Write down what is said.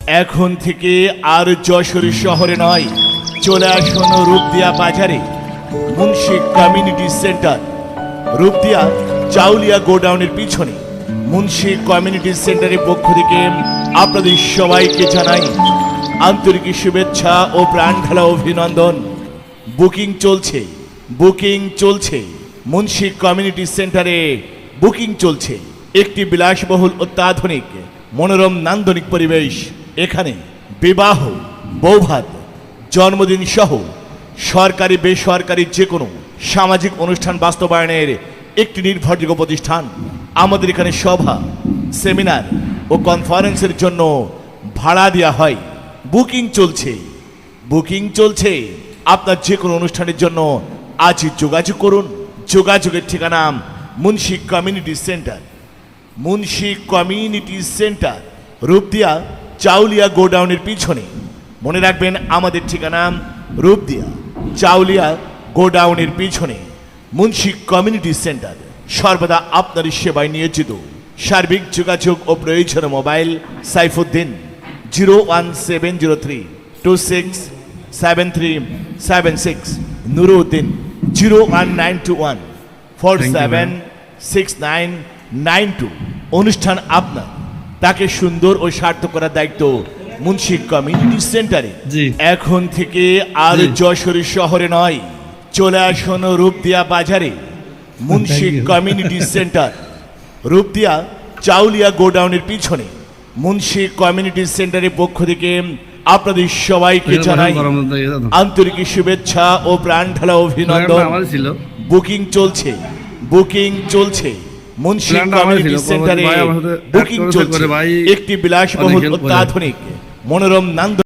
এখন থেকে আর যশোর শহরে নয়, চলে আসুন রূপদিয়া বাজারে। মুন্সি কমিউনিটি সেন্টার, রূপদিয়া চাউলিয়া গোডাউনের পিছনে। মুন্সি কমিউনিটি সেন্টারের পক্ষ থেকে আপনাদের সবাইকে জানাই আন্তরিক শুভেচ্ছা ও প্রাণঢালা অভিনন্দন। বুকিং চলছে, বুকিং চলছে। মুন্সি কমিউনিটি সেন্টারে বুকিং চলছে। একটি বিলাসবহুল অত্যাধুনিক মনোরম নান্দনিক পরিবেশ। এখানে বিবাহ, বৌভাত, জন্মদিন সহ সরকারি বেসরকারি যে কোনো সামাজিক অনুষ্ঠান বাস্তবায়নের একটি নির্ভরযোগ্য প্রতিষ্ঠান। আমাদের এখানে সভা, সেমিনার ও কনফারেন্সের জন্য ভাড়া দেওয়া হয়। বুকিং চলছে, বুকিং চলছে। আপনার যে কোনো অনুষ্ঠানের জন্য আজই যোগাযোগ করুন। যোগাযোগের ঠিকানা Munshi community centre. Munshi community centre, Rupdia Chauliya গোডাউনের পিছনে। মনে রাখবেন আমাদের ঠিকানা রূপদিয়া চাউলিয়া গোডাউনের পিছনে। মুন্সি কমিউনিটি সেন্টার সর্বদা আপনার সেবায় নিয়োজিত। সার্বিক যোগাযোগ ও প্রয়োজন মোবাইল সাইফুদ্দিন 01703267376, নুরুদ্দিন 01921476992। অনুষ্ঠান আপনার, তাকে সুন্দর ও সার্থক করার দায়িত্ব মুন্সি কমিউনিটি সেন্টারে। এখন থেকে আর যশোর শহরে নয়, চলে আসুন রূপদিয়া বাজারে। মুন্সি কমিউনিটি সেন্টার, রূপদিয়া চাউলিয়া গোডাউনের পিছনে। মুন্সি কমিউনিটি সেন্টারের পক্ষ থেকে আপনাদের সবাইকে জানাই আন্তরিক শুভেচ্ছা ও প্রাণঢালা অভিনন্দন। বুকিং চলছে, বুকিং চলছে। মুন্সি কমিউনিটি সেন্টারে বুকিং চলছে। একটি বিলাসবহুল অত্যাধুনিক মনোরম নান্দনিক